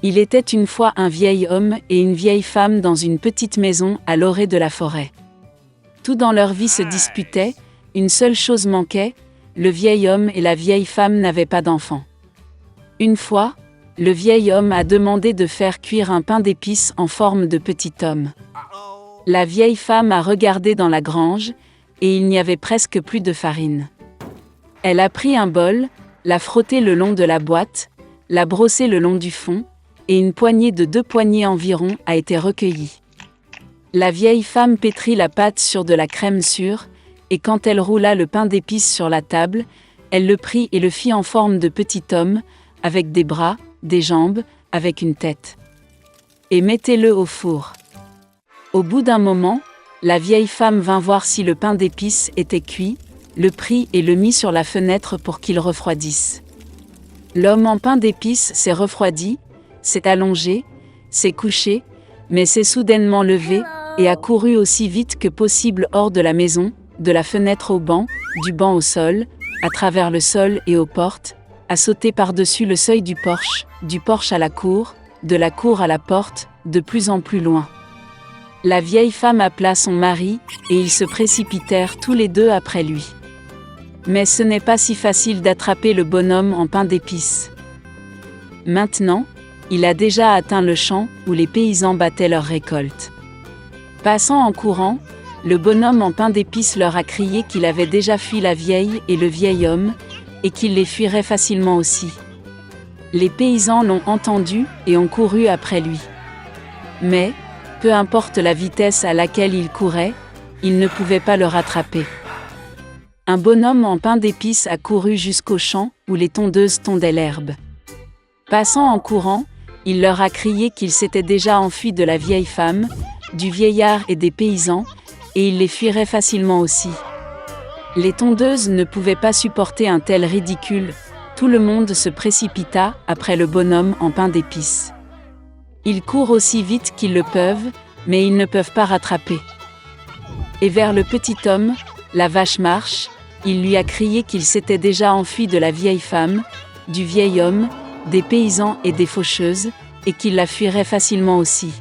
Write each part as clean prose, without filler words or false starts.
Il était une fois un vieil homme et une vieille femme dans une petite maison à l'orée de la forêt. Tout dans leur vie se disputait, une seule chose manquait, le vieil homme et la vieille femme n'avaient pas d'enfants. Une fois, le vieil homme a demandé de faire cuire un pain d'épices en forme de petit homme. La vieille femme a regardé dans la grange, et il n'y avait presque plus de farine. Elle a pris un bol, l'a frotté le long de la boîte, l'a brossé le long du fond, et une poignée de 2 poignées environ a été recueillie. La vieille femme pétrit la pâte sur de la crème sûre, et quand elle roula le pain d'épices sur la table, elle le prit et le fit en forme de petit homme, avec des bras, des jambes, avec une tête. Et mettez-le au four. Au bout d'un moment, la vieille femme vint voir si le pain d'épices était cuit, le prit et le mit sur la fenêtre pour qu'il refroidisse. L'homme en pain d'épices s'est refroidi, s'est allongé, s'est couché, mais s'est soudainement levé, et a couru aussi vite que possible hors de la maison, de la fenêtre au banc, du banc au sol, à travers le sol et aux portes, a sauté par-dessus le seuil du porche à la cour, de la cour à la porte, de plus en plus loin. La vieille femme appela son mari, et ils se précipitèrent tous les deux après lui. Mais ce n'est pas si facile d'attraper le bonhomme en pain d'épices. Maintenant, il a déjà atteint le champ où les paysans battaient leur récolte. Passant en courant, le bonhomme en pain d'épices leur a crié qu'il avait déjà fui la vieille et le vieil homme, et qu'il les fuirait facilement aussi. Les paysans l'ont entendu et ont couru après lui. Mais, peu importe la vitesse à laquelle il courait, il ne pouvait pas le rattraper. Un bonhomme en pain d'épices a couru jusqu'au champ où les tondeuses tondaient l'herbe. Passant en courant, il leur a crié qu'il s'était déjà enfui de la vieille femme, du vieillard et des paysans, et il les fuirait facilement aussi. Les tondeuses ne pouvaient pas supporter un tel ridicule, tout le monde se précipita après le bonhomme en pain d'épices. Ils courent aussi vite qu'ils le peuvent, mais ils ne peuvent pas rattraper. Et vers le petit homme, la vache marche, il lui a crié qu'il s'était déjà enfui de la vieille femme, du vieil homme, des paysans et des faucheuses, et qu'il la fuirait facilement aussi.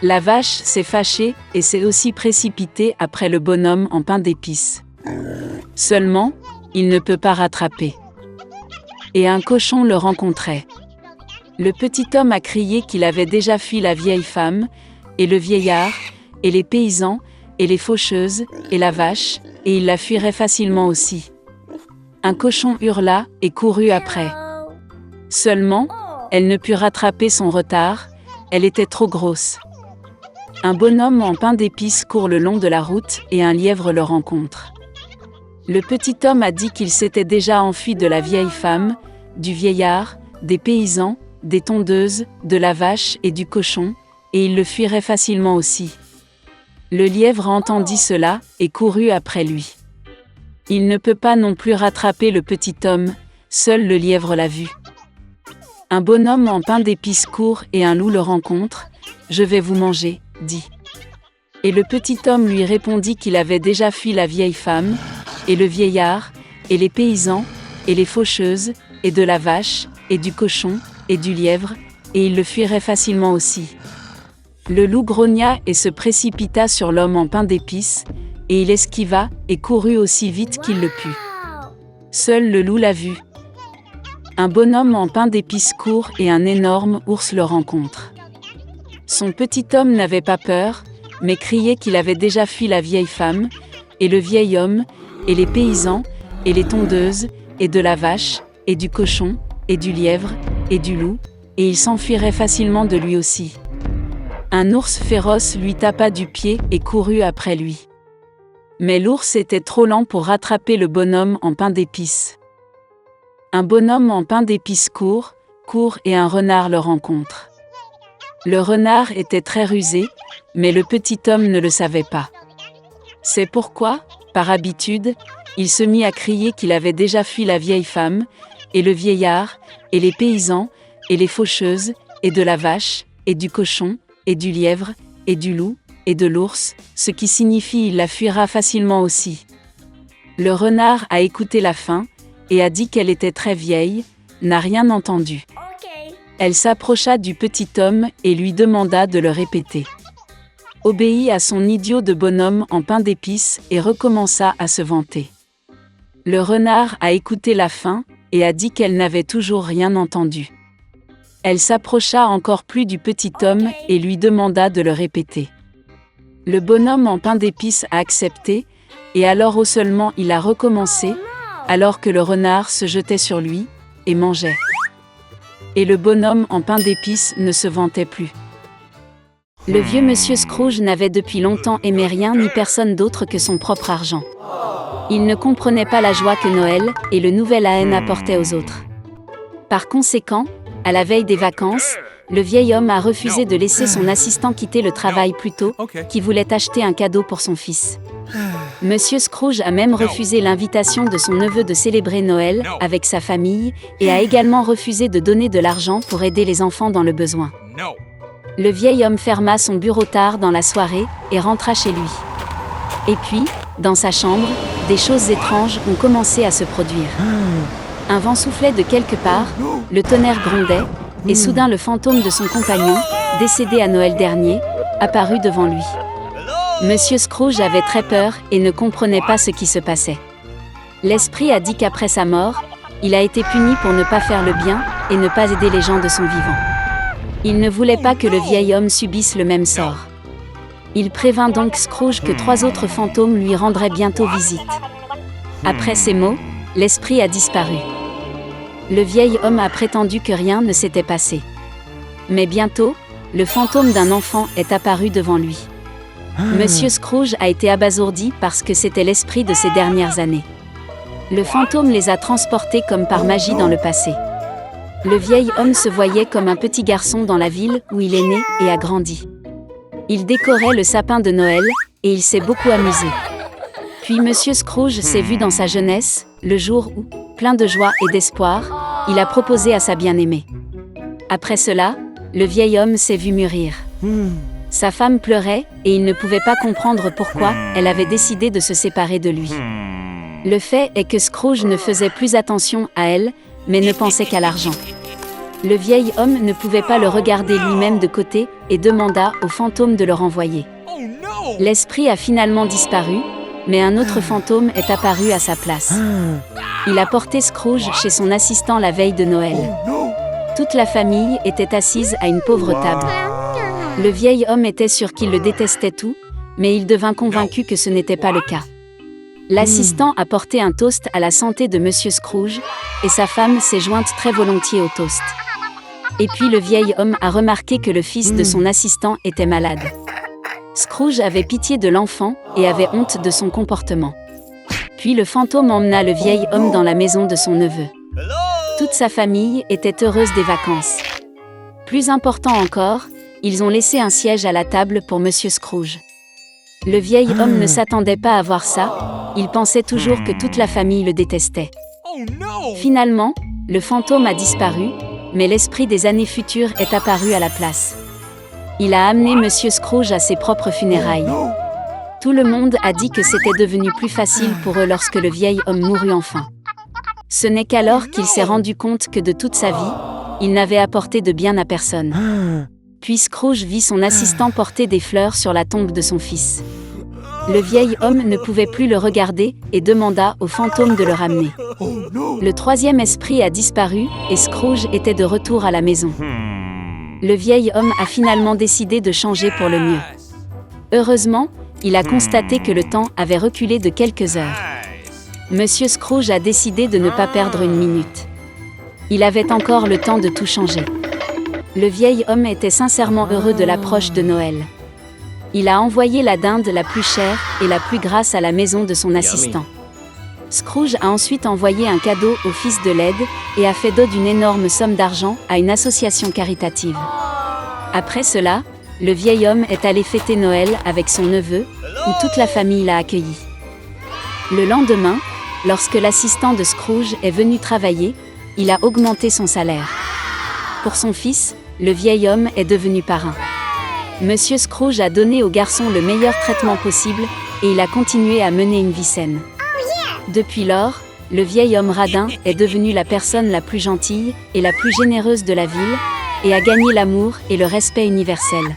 La vache s'est fâchée et s'est aussi précipitée après le bonhomme en pain d'épices. Seulement, il ne peut pas rattraper. Et un cochon le rencontrait. Le petit homme a crié qu'il avait déjà fui la vieille femme, et le vieillard, et les paysans, et les faucheuses, et la vache, et il la fuirait facilement aussi. Un cochon hurla et courut après. Seulement, elle ne put rattraper son retard, elle était trop grosse. Un bonhomme en pain d'épices court le long de la route et un lièvre le rencontre. Le petit homme a dit qu'il s'était déjà enfui de la vieille femme, du vieillard, des paysans, des tondeuses, de la vache et du cochon, et il le fuirait facilement aussi. Le lièvre entendit cela et courut après lui. Il ne peut pas non plus rattraper le petit homme, seul le lièvre l'a vu. Un bonhomme en pain d'épices court et un loup le rencontre. « Je vais vous manger », dit. Et le petit homme lui répondit qu'il avait déjà fui la vieille femme, et le vieillard, et les paysans, et les faucheuses, et de la vache, et du cochon, et du lièvre, et il le fuirait facilement aussi. Le loup grogna et se précipita sur l'homme en pain d'épices, et il esquiva et courut aussi vite qu'il le put. Seul le loup l'a vu. Un bonhomme en pain d'épices court et un énorme ours le rencontre. Son petit homme n'avait pas peur, mais criait qu'il avait déjà fui la vieille femme, et le vieil homme, et les paysans, et les tondeuses, et de la vache, et du cochon, et du lièvre, et du loup, et il s'enfuirait facilement de lui aussi. Un ours féroce lui tapa du pied et courut après lui. Mais l'ours était trop lent pour rattraper le bonhomme en pain d'épices. Un bonhomme en pain d'épices court et un renard le rencontre. Le renard était très rusé, mais le petit homme ne le savait pas. C'est pourquoi, par habitude, il se mit à crier qu'il avait déjà fui la vieille femme, et le vieillard, et les paysans, et les faucheuses, et de la vache, et du cochon, et du lièvre, et du loup, et de l'ours, ce qui signifie il la fuira facilement aussi. Le renard a écouté la fin, et a dit qu'elle était très vieille, n'a rien entendu. Elle s'approcha du petit homme et lui demanda de le répéter. Obéit à son idiot de bonhomme en pain d'épices et recommença à se vanter. Le renard a écouté la fin et a dit qu'elle n'avait toujours rien entendu. Elle s'approcha encore plus du petit homme et lui demanda de le répéter. Le bonhomme en pain d'épices a accepté, et alors seulement il a recommencé, alors que le renard se jetait sur lui et mangeait. Et le bonhomme en pain d'épices ne se vantait plus. Le vieux monsieur Scrooge n'avait depuis longtemps aimé rien ni personne d'autre que son propre argent. Il ne comprenait pas la joie que Noël et le nouvel an apportaient aux autres. Par conséquent, à la veille des vacances, le vieil homme a refusé de laisser son assistant quitter le travail plus tôt, qui voulait acheter un cadeau pour son fils. Monsieur Scrooge a même refusé l'invitation de son neveu de célébrer Noël avec sa famille et a également refusé de donner de l'argent pour aider les enfants dans le besoin. Le vieil homme ferma son bureau tard dans la soirée et rentra chez lui. Et puis, dans sa chambre, des choses étranges ont commencé à se produire. Un vent soufflait de quelque part, le tonnerre grondait, et soudain le fantôme de son compagnon, décédé à Noël dernier, apparut devant lui. Monsieur Scrooge avait très peur et ne comprenait pas ce qui se passait. L'esprit a dit qu'après sa mort, il a été puni pour ne pas faire le bien et ne pas aider les gens de son vivant. Il ne voulait pas que le vieil homme subisse le même sort. Il prévint donc Scrooge que 3 autres fantômes lui rendraient bientôt visite. Après ces mots, l'esprit a disparu. Le vieil homme a prétendu que rien ne s'était passé. Mais bientôt, le fantôme d'un enfant est apparu devant lui. Monsieur Scrooge a été abasourdi parce que c'était l'esprit de ces dernières années. Le fantôme les a transportés comme par magie dans le passé. Le vieil homme se voyait comme un petit garçon dans la ville où il est né et a grandi. Il décorait le sapin de Noël et il s'est beaucoup amusé. Puis Monsieur Scrooge s'est vu dans sa jeunesse, le jour où, plein de joie et d'espoir, il a proposé à sa bien-aimée. Après cela, le vieil homme s'est vu mûrir. Sa femme pleurait et il ne pouvait pas comprendre pourquoi elle avait décidé de se séparer de lui. Le fait est que Scrooge ne faisait plus attention à elle, mais ne pensait qu'à l'argent. Le vieil homme ne pouvait pas le regarder lui-même de côté et demanda au fantôme de le renvoyer. L'esprit a finalement disparu, mais un autre fantôme est apparu à sa place. Il a porté Scrooge chez son assistant la veille de Noël. Toute la famille était assise à une pauvre table. Le vieil homme était sûr qu'il le détestait tout, mais il devint convaincu que ce n'était pas le cas. L'assistant a porté un toast à la santé de Monsieur Scrooge, et sa femme s'est jointe très volontiers au toast. Et puis le vieil homme a remarqué que le fils de son assistant était malade. Scrooge avait pitié de l'enfant et avait honte de son comportement. Puis le fantôme emmena le vieil homme dans la maison de son neveu. Toute sa famille était heureuse des vacances. Plus important encore, ils ont laissé un siège à la table pour Monsieur Scrooge. Le vieil homme ne s'attendait pas à voir ça, il pensait toujours que toute la famille le détestait. Finalement, le fantôme a disparu, mais l'esprit des années futures est apparu à la place. Il a amené Monsieur Scrooge à ses propres funérailles. Tout le monde a dit que c'était devenu plus facile pour eux lorsque le vieil homme mourut enfin. Ce n'est qu'alors qu'il s'est rendu compte que de toute sa vie, il n'avait apporté de bien à personne. Puis Scrooge vit son assistant porter des fleurs sur la tombe de son fils. Le vieil homme ne pouvait plus le regarder et demanda au fantôme de le ramener. Le 3e esprit a disparu et Scrooge était de retour à la maison. Le vieil homme a finalement décidé de changer pour le mieux. Heureusement, il a constaté que le temps avait reculé de quelques heures. Monsieur Scrooge a décidé de ne pas perdre une minute. Il avait encore le temps de tout changer. Le vieil homme était sincèrement heureux de l'approche de Noël. Il a envoyé la dinde la plus chère et la plus grasse à la maison de son assistant. Scrooge a ensuite envoyé un cadeau au fils de l'aide et a fait don d'une énorme somme d'argent à une association caritative. Après cela, le vieil homme est allé fêter Noël avec son neveu, où toute la famille l'a accueilli. Le lendemain, lorsque l'assistant de Scrooge est venu travailler, il a augmenté son salaire. Pour son fils, le vieil homme est devenu parrain. Monsieur Scrooge a donné au garçon le meilleur traitement possible et il a continué à mener une vie saine. Depuis lors, le vieil homme radin est devenu la personne la plus gentille et la plus généreuse de la ville, et à gagner l'amour et le respect universel.